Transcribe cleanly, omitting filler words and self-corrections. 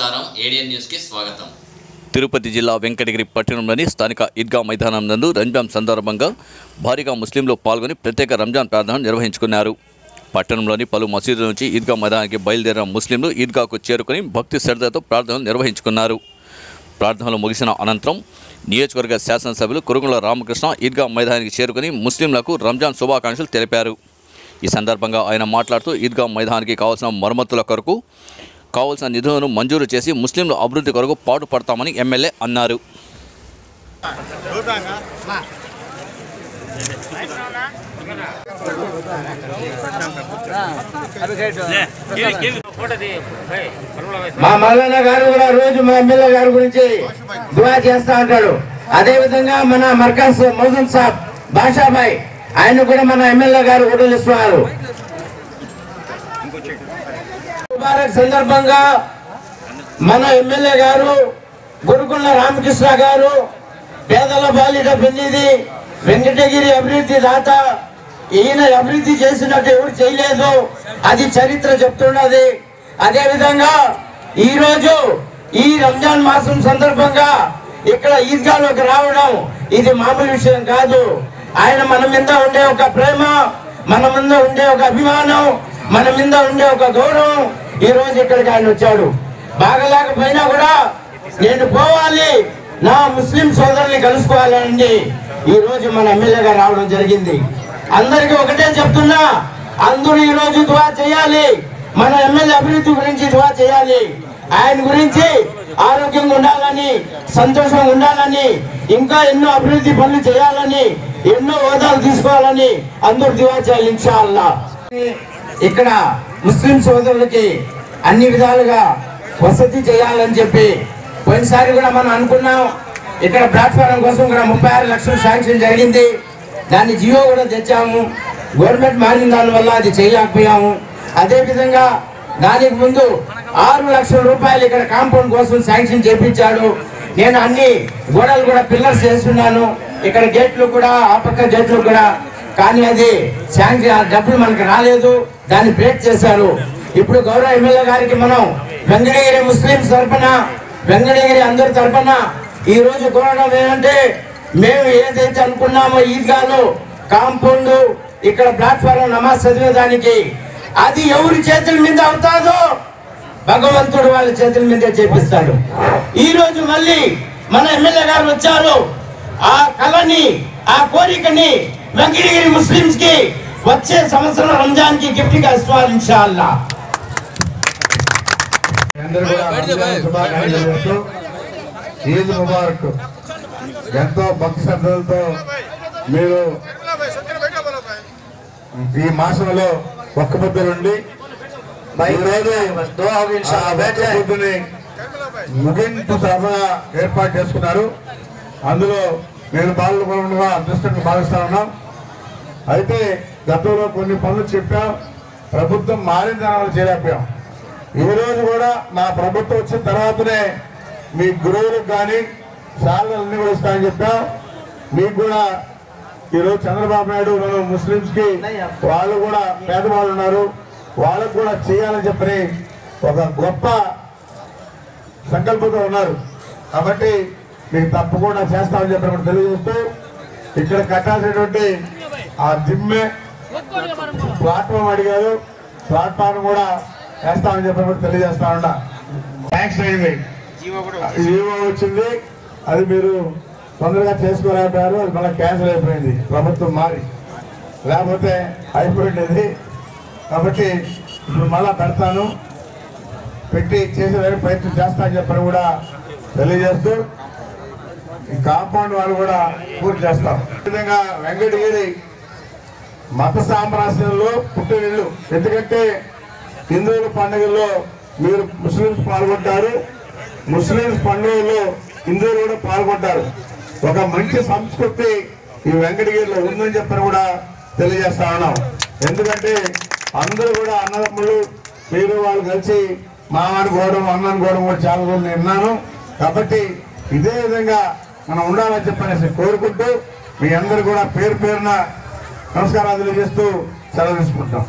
నమస్కారం ఏడియన్ న్యూస్ కి స్వాగతం. తిరుపతి జిల్లా వెంకటగిరి పట్టణంలోని స్థానిక ఈద్గా మైదానం నందు రంజాన్ సందర్భంగా భారీగా ముస్లింలు పాల్గొని ప్రత్యేక రంజాన్ ప్రార్థన నిర్వహించుకున్నారు. పట్టణంలోని పలు మసీదుల నుంచి ఈద్గా మైదానానికి బయలుదేరిన ముస్లింలు ఈద్గాకు చేరుకుని భక్తి శ్రద్ధతో ప్రార్థనలు నిర్వహించుకున్నారు. ప్రార్థనలు ముగిసిన అనంతరం నియోజకవర్గ శాసనసభ్యులు కురుగుల రామకృష్ణ ఈద్గా మైదానానికి చేరుకుని ముస్లింలకు రంజాన్ శుభాకాంక్షలు తెలిపారు. ఈ సందర్భంగా ఆయన మాట్లాడుతూ ఈద్గా మైదానానికి కావాల్సిన మరమ్మతుల కొరకు కావాల్సిన నిధులను మంజూరు చేసి ముస్లింల అభివృద్ధి కొరకు పాటుపడతామని ఎమ్మెల్యే అన్నారు. మా మల్లన్న గారు కూడా రోజు మా ఎమ్మెల్యే గారి గురించి దువా చేస్తా ఉంటాడు. అదే విధంగా మన మర్కజ్ మౌజన్ సాబ్ బాషాబాయ్ ఆయన కూడా మన ఎమ్మెల్యే గారు ఓటలిస్తున్నారు. ముబారక్ సందర్భంగా మన ఎమ్మెల్యే గారు గురుగుళ్ళ రామకృష్ణ గారు పేదల బాలిట పెన్నిది వెంకటగిరి అభివృద్ధి దాత. ఈయన అభివృద్ధి చేసినట్టు ఎవరు చేయలేదు, అది చరిత్ర చెప్తున్నది. అదే విధంగా ఈరోజు ఈ రంజాన్ మాసం సందర్భంగా ఇక్కడ ఈద్గాలోకి రావడం ఇది మామూలు విషయం కాదు. ఆయన మన మీద ఉండే ఒక ప్రేమ, మన మీద ఉండే ఒక అభిమానం, మన మీద ఉండే ఒక గౌరవం ఈ రోజు ఇక్కడికి ఆయన వచ్చాడు. బాగలేకపోయినా కూడా నేను పోవాలి, నా ముస్లిం సోదరుల్ని కలుసుకోవాలని ఈ రోజు మన ఎమ్మెల్యేగా రావడం జరిగింది. అందరికీ ఒకటే చెప్తున్నా, అందరూ ఈ రోజు దువా చేయాలి, మన ఎమ్మెల్యే అభివృద్ధి గురించి దువా చేయాలి. ఆయన గురించి ఆరోగ్యంగా ఉండాలని, సంతోషంగా ఉండాలని, ఇంకా ఎన్నో అభివృద్ధి పనులు చేయాలని, ఎన్నో హోదాలు తీసుకోవాలని అందరూ దువా చేయాలి ఇన్షాల్లా. ఇక్కడ ముస్లిం సోదరులకి అన్ని విధాలుగా వసతి చేయాలని చెప్పి పోయినసారి కూడా మనం అనుకున్నాం. ఇక్కడ ప్లాట్ఫారం కోసం కూడా 36 లక్షలు శాంక్షన్ జరిగింది. దాన్ని జియో కూడా తెచ్చాము. గవర్నమెంట్ మారిన దానివల్ల అది చేయలేకపోయాము. అదేవిధంగా దానికి ముందు 6 లక్షల రూపాయలు ఇక్కడ కాంపౌండ్ కోసం శాంక్షన్ చేపించాడు. నేను అన్ని గోడలు కూడా పిల్లర్స్ చేస్తున్నాను, ఇక్కడ గేట్లు కూడా, ఆ పక్క గేట్లు కూడా. కానీ అది శాంక్షన్ డబ్బులు మనకు రాలేదు, దాన్ని బ్రేక్ చేశారు. ఇప్పుడు గౌరవ ఎమ్మెల్యే గారికి మనం వెంకటగిరి ముస్లింస్ తరఫున, వెంకటగిరి అందరి తరఫున ఈ రోజు కోరడం ఏంటంటే, మేము ఏదైతే అనుకున్నామో ఈద్గాలో కాంపౌండ్, ఇక్కడ ప్లాట్ఫారం నమాజ్ చదివేదానికి, అది ఎవరి చేతుల మీద అవుతాదో భగవంతుడు వాళ్ళ చేతుల మీదే చేపిస్తాడు. ఈ రోజు మళ్ళీ మన ఎమ్మెల్యే గారు వచ్చారు. ఆ కళని, ఆ కోరికని వెంకటగిరి ముస్లింస్ కి వచ్చే సంవత్సరం రంజాన్ కి గిఫ్ట్ గా ఇస్తారు ఇన్షాల్లా. ఈద్ ముబారక్. ఎంతో భక్తి శ్రద్ధలతో మీరు ఈ మాసంలో ఒక్క పొద్దులుండి పొద్దుని ముగింపు సభగా ఏర్పాటు చేసుకున్నారు. అందులో నేను పాల్గొనగా అదృష్టంగా భావిస్తా ఉన్నాం. అయితే గతంలో కొన్ని పనులు చెప్పాం, ప్రభుత్వం మారిన దానివల్ల చేయలేకపోయాం. ఈ రోజు కూడా మా ప్రభుత్వం వచ్చిన తర్వాతనే మీ గురువులకు కానీ శాలలన్నీ కూడా ఇస్తామని చెప్పాం. మీకు కూడా ఈరోజు చంద్రబాబు నాయుడు ముస్లింస్ కి వాళ్ళు కూడా పేదవాళ్ళు ఉన్నారు, వాళ్ళకు కూడా చేయాలని చెప్పని ఒక గొప్ప సంకల్పంతో ఉన్నారు. కాబట్టి మీకు తప్పకుండా చేస్తామని చెప్పి కూడా తెలియజేస్తూ, ఇక్కడ కట్టాల్సినటువంటి ఆ దిమ్మె ప్లాట్ఫామ్ అడిగారు, ప్లాట్ఫామ్ కూడా వేస్తామని చెప్పి కూడా తెలియజేస్తా ఉన్నా. ట్యాక్స్ అయింది, జీవో వచ్చింది, అది మీరు తొందరగా చేసుకోలేకపోయారు. అది మళ్ళీ క్యాన్సిల్ అయిపోయింది, ప్రభుత్వం మారి, లేకపోతే అయిపోయింది. కాబట్టి ఇప్పుడు మళ్ళా పెడతాను, పెట్టి చేసేదానికి ప్రయత్నం చేస్తా అని చెప్పని కూడా తెలియజేస్తూ, ఈ కాంపౌండ్ వాళ్ళు కూడా పూర్తి చేస్తాం. ఈ విధంగా వెంకటగిరి మత సామ్రాజ్యంలో పుట్టినిల్లు. ఎందుకంటే హిందువుల పండుగల్లో మీరు ముస్లింస్ పాల్గొంటారు, ముస్లింస్ పండుగల్లో హిందువులు కూడా పాల్గొంటారు. ఒక మంచి సంస్కృతి ఈ వెంకటగిరిలో ఉందని చెప్పని కూడా తెలియజేస్తా ఉన్నాం. ఎందుకంటే అందరూ కూడా అన్నదమ్ములు, మీరు వాళ్ళు కలిసి మామనుకోవడం, అన్ననుకోవడం కూడా చాలా రోజులు విన్నాను. కాబట్టి ఇదే విధంగా మనం ఉండాలని చెప్పనేసి కోరుకుంటూ మీ అందరూ కూడా పేరు పేరున నమస్కారాలు తెలియజేస్తూ సెలవు తీసుకుంటాం.